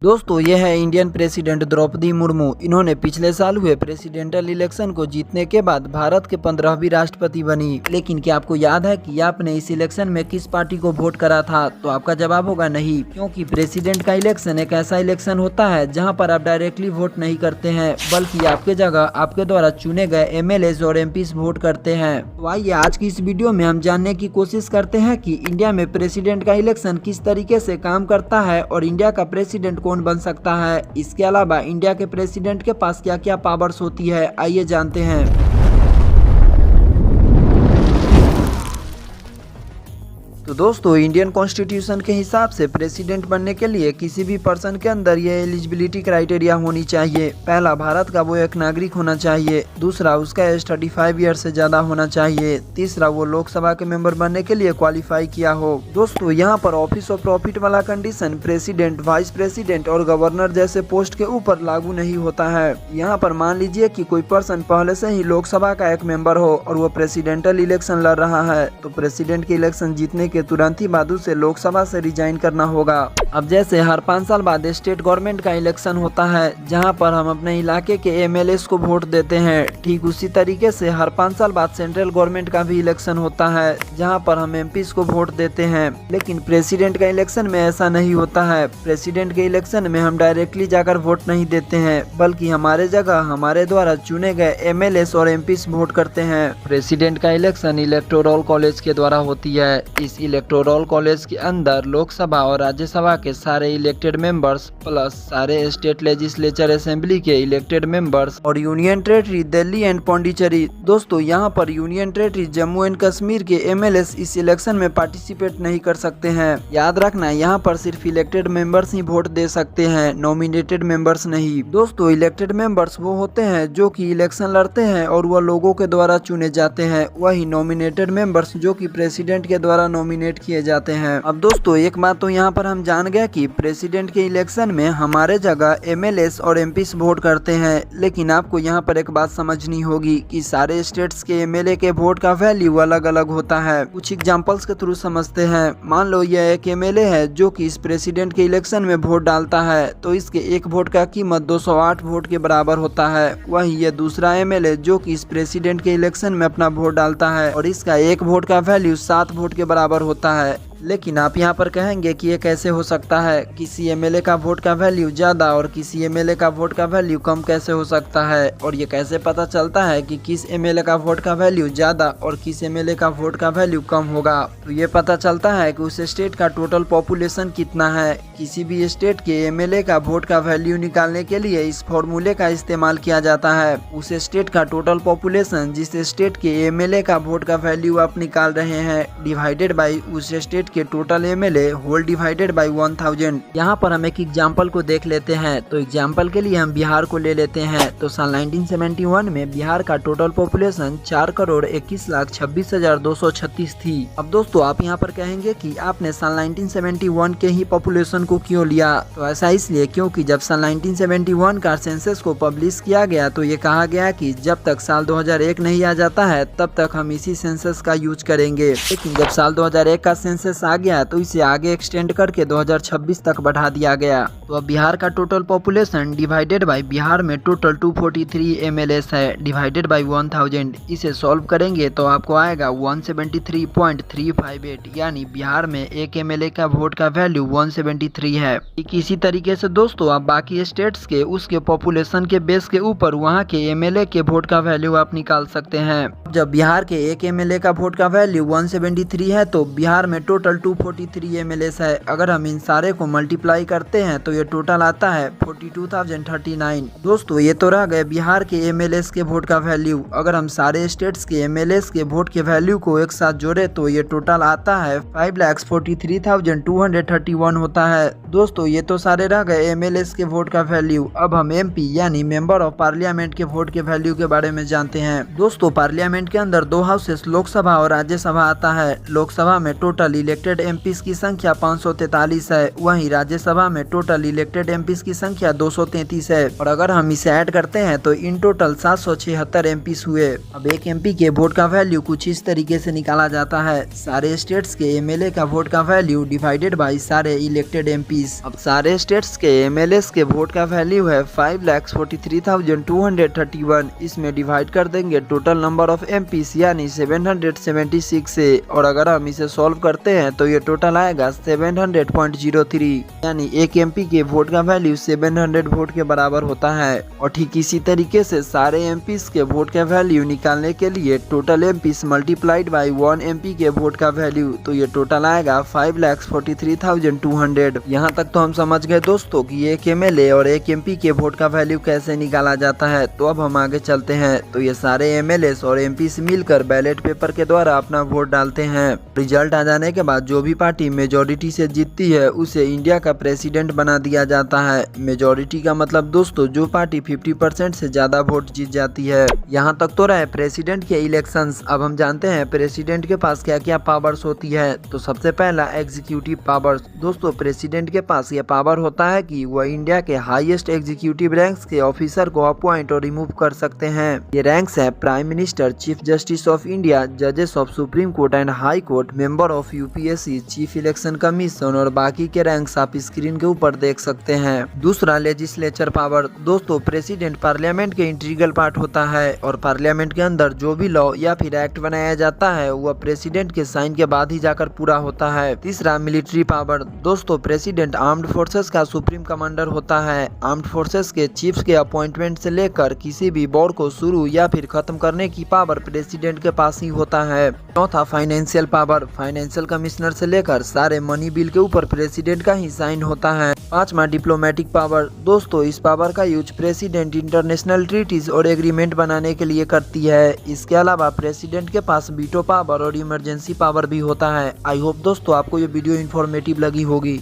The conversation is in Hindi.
दोस्तों ये है इंडियन प्रेसिडेंट द्रौपदी मुर्मू। इन्होंने पिछले साल हुए प्रेसिडेंटल इलेक्शन को जीतने के बाद भारत के 15वीं राष्ट्रपति बनी। लेकिन क्या आपको याद है कि आपने इस इलेक्शन में किस पार्टी को वोट करा था? तो आपका जवाब होगा नहीं, क्योंकि प्रेसिडेंट का इलेक्शन एक ऐसा इलेक्शन होता है जहां पर आप डायरेक्टली वोट नहीं करते हैं, बल्कि आपके जगह आपके द्वारा चुने गए MLAs और MPs वोट करते हैं। तो आइए आज की इस वीडियो में हम जानने की कोशिश करते हैं कि इंडिया में प्रेसिडेंट का इलेक्शन किस तरीके से काम करता है और इंडिया का प्रेसिडेंट कौन बन सकता है। इसके अलावा इंडिया के प्रेसिडेंट के पास क्या क्या पावर्स होती है, आइए जानते हैं। तो दोस्तों इंडियन कॉन्स्टिट्यूशन के हिसाब से प्रेसिडेंट बनने के लिए किसी भी पर्सन के अंदर ये एलिजिबिलिटी क्राइटेरिया होनी चाहिए। पहला, भारत का वो एक नागरिक होना चाहिए। दूसरा, उसका एज 35 ईयर से ज्यादा होना चाहिए। तीसरा, वो लोकसभा के मेंबर बनने के लिए क्वालिफाई किया हो। दोस्तों यहाँ पर ऑफिस ऑफ प्रॉफिट वाला कंडीशन प्रेसिडेंट, वाइस प्रेसिडेंट और गवर्नर जैसे पोस्ट के ऊपर लागू नहीं होता है। यहाँ पर मान लीजिए कि कोई पर्सन पहले से ही लोकसभा का एक मेंबर हो और वो प्रेसिडेंटल इलेक्शन लड़ रहा है, तो प्रेसिडेंट के इलेक्शन जीतने के तुरंत ही बाद उसे लोकसभा से रिजाइन करना होगा। अब जैसे हर 5 साल बाद स्टेट गवर्नमेंट का इलेक्शन होता है जहां पर हम अपने इलाके के MLAs को वोट देते हैं, ठीक उसी तरीके से हर 5 साल बाद सेंट्रल गवर्नमेंट का भी इलेक्शन होता है जहां पर हम MPs को वोट देते हैं। लेकिन प्रेसिडेंट का इलेक्शन में ऐसा नहीं होता है। प्रेसिडेंट के इलेक्शन में हम डायरेक्टली जाकर वोट नहीं देते हैं, बल्कि हमारे जगह हमारे द्वारा चुने गए MLAs और MPs वोट करते हैं। प्रेसिडेंट का इलेक्शन इलेक्टोरल कॉलेज के द्वारा होती है। इस इलेक्टोरल कॉलेज के अंदर लोकसभा और राज्यसभा के सारे इलेक्टेड मेंबर्स प्लस सारे स्टेट लेजिस्लेचर असेंबली के इलेक्टेड मेंबर्स और union territory Delhi and Pondicherry. दोस्तों यहाँ पर union territory Jammu and Kashmir के MLAs इस इलेक्शन में पार्टिसिपेट नहीं कर सकते हैं। याद रखना, यहाँ पर सिर्फ इलेक्टेड मेंबर्स ही वोट दे सकते हैं, नॉमिनेटेड मेंबर्स नहीं। दोस्तों इलेक्टेड मेंबर्स वो होते हैं जो कि इलेक्शन लड़ते हैं और वह लोगों के द्वारा चुने जाते हैं। वही नॉमिनेटेड मेंबर्स जो कि प्रेसिडेंट के द्वारा नॉमिनेट किए जाते हैं। अब दोस्तों एक बात तो यहाँ पर हम जान गए कि प्रेसिडेंट के इलेक्शन में हमारे जगह MLAs और MPs वोट करते हैं। लेकिन आपको यहाँ पर एक बात समझनी होगी कि सारे स्टेट्स के MLA के वोट का वैल्यू अलग अलग होता है। कुछ एग्जांपल्स के थ्रू समझते हैं। मान लो यह एक MLA है जो कि इस प्रेसिडेंट के इलेक्शन में वोट डालता है, तो इसके एक वोट का कीमत 208 वोट के बराबर होता है। वही ये दूसरा MLA जो कि इस प्रेसिडेंट के इलेक्शन में अपना वोट डालता है और इसका एक वोट का वैल्यू 7 वोट के बराबर होता है। लेकिन आप यहाँ पर कहेंगे कि ये कैसे हो सकता है, किसी MLA का वोट का वैल्यू ज्यादा और किसी MLA का वोट का वैल्यू कम कैसे हो सकता है, और ये कैसे पता चलता है कि किस MLA का वोट का वैल्यू ज्यादा और किस MLA का वोट का वैल्यू कम होगा? तो ये पता चलता है कि उस स्टेट का टोटल पॉपुलेशन कितना है। किसी भी स्टेट के MLA का वोट का वैल्यू निकालने के लिए इस फॉर्मूले का इस्तेमाल किया जाता है। उस स्टेट का टोटल पॉपुलेशन जिस स्टेट के MLA का वोट का वैल्यू आप निकाल रहे हैं डिवाइडेड बाई उस स्टेट के total MLA whole divided by 1000। यहाँ पर हम एक एग्जाम्पल को देख लेते हैं। तो एग्जाम्पल के लिए हम बिहार को ले लेते हैं। तो साल 1971 में बिहार का टोटल पॉपुलेशन 4,21,26,236 थी। अब दोस्तों आप यहाँ पर कहेंगे कि आपने साल 1971 के ही पॉपुलेशन को क्यों लिया? तो ऐसा इसलिए क्योंकि जब साल 1971 का सेंसस को पब्लिश किया गया तो ये कहा गया कि जब तक साल 2001 नहीं आ जाता है तब तक हम इसी सेंसस का यूज करेंगे। लेकिन जब साल 2001 का सेंसस आ गया तो इसे आगे एक्सटेंड करके 2026 तक बढ़ा दिया गया। तो अब बिहार का total population divided by Bihar में टोटल 243 MLAs है डिवाइडेड बाय 1000। इसे सॉल्व करेंगे तो आपको आएगा 173.358, यानी बिहार में एक MLA का वोट का वैल्यू 173 है। ठीक इसी तरीके से दोस्तों आप बाकी स्टेट्स के उसके पॉपुलेशन के बेस के ऊपर वहाँ के MLA के वोट का वैल्यू आप निकाल सकते हैं। जब बिहार के एक MLA का वोट का वैल्यू 173 है तो बिहार में टोटल 243 MLAs है। अगर हम इन सारे को मल्टीप्लाई करते हैं तो ये टोटल आता है 42,039। दोस्तों ये तो रह गए बिहार के MLAs के वोट का वैल्यू। अगर हम सारे स्टेट्स के MLAs के वोट के वैल्यू को एक साथ जोड़े तो ये टोटल आता है 5,43,231 होता है। दोस्तों ये तो सारे रह गए MLAs के वोट का वैल्यू। अब हम MP यानी मेंबर ऑफ पार्लियामेंट के वोट के वैल्यू के बारे में जानते हैं। दोस्तों पार्लियामेंट के अंदर 2 हाउसेस लोकसभा और राज्यसभा आता है। लोकसभा में टोटल इलेक्टेड इलेक्टेड एमपीज की संख्या 543 है। वहीं राज्यसभा में टोटल इलेक्टेड एमपीज की संख्या 233 है और अगर हम इसे ऐड करते हैं तो इन टोटल 776 एमपीज हुए। अब एक एमपी के वोट का वैल्यू कुछ इस तरीके से निकाला जाता है। सारे स्टेट्स के एमएलए का वोट का वैल्यू डिवाइडेड बाई सारे इलेक्टेड एमपीज। अब सारे स्टेट्स के एमएलएस के वोट का वैल्यू है 5,43,231। इसमें डिवाइड कर देंगे टोटल नंबर ऑफ एमपीज यानी 776 से और अगर हम इसे सॉल्व करते हैं तो ये टोटल आएगा 700.03 यानी एक एमपी के वोट का वैल्यू 700 वोट के बराबर होता है। और ठीक इसी तरीके से सारे एमपीज के वोट का वैल्यू निकालने के लिए total MPs multiplied by 1 MP के वोट का वैल्यू तो ये टोटल आएगा 5,43,200। यहाँ तक तो हम समझ गए दोस्तों कि एक एमएलए और एक एमपी के वोट का वैल्यू कैसे निकाला जाता है। तो अब हम आगे चलते हैं। तो ये सारे एमएलए और एमपीज मिलकर बैलेट पेपर के द्वारा अपना वोट डालते हैं। रिजल्ट आ जाने के बाद जो भी पार्टी मेजोरिटी से जीतती है उसे इंडिया का प्रेसिडेंट बना दिया जाता है। मेजोरिटी का मतलब दोस्तों जो पार्टी 50% से ज्यादा वोट जीत जाती है। यहाँ तक तो रहे प्रेसिडेंट के इलेक्शंस। अब हम जानते हैं प्रेसिडेंट के पास क्या क्या पावर्स होती है। तो सबसे पहला एग्जीक्यूटिव पावर्स। दोस्तों प्रेसिडेंट के पास यह पावर होता है कि वह इंडिया के हाईएस्ट एग्जीक्यूटिव रैंक्स के ऑफिसर को अपॉइंट और रिमूव कर सकते हैं। ये रैंक्स है prime minister, chief justice of India, जजेस of supreme court and high court, member of UPSC, chief election commission और बाकी के रैंक्स आप स्क्रीन के ऊपर देख सकते हैं। दूसरा लेजिस्लेचर पावर। दोस्तों प्रेसिडेंट पार्लियामेंट के इंटीग्रल पार्ट होता है और पार्लियामेंट के अंदर जो भी लॉ या फिर एक्ट बनाया जाता है वह प्रेसिडेंट के साइन के बाद ही जाकर पूरा होता है। तीसरा मिलिट्री पावर। दोस्तों प्रेसिडेंट आर्म्ड फोर्सेस का सुप्रीम कमांडर होता है। आर्म्ड फोर्सेस के चीफ्स के अपॉइंटमेंट से लेकर किसी भी वॉर को शुरू या फिर खत्म करने की पावर प्रेसिडेंट के पास ही होता है। चौथा फाइनेंशियल पावर। फाइनेंशियल कमिश्नर से लेकर सारे मनी बिल के ऊपर प्रेसिडेंट का ही साइन होता है। पांचवा डिप्लोमेटिक पावर। दोस्तों इस पावर का यूज प्रेसिडेंट इंटरनेशनल ट्रीटीज और एग्रीमेंट बनाने के लिए करती है। इसके अलावा प्रेसिडेंट के पास वीटो पावर और इमरजेंसी पावर भी होता है। आई होप दोस्तों आपको ये वीडियो इन्फॉर्मेटिव लगी होगी।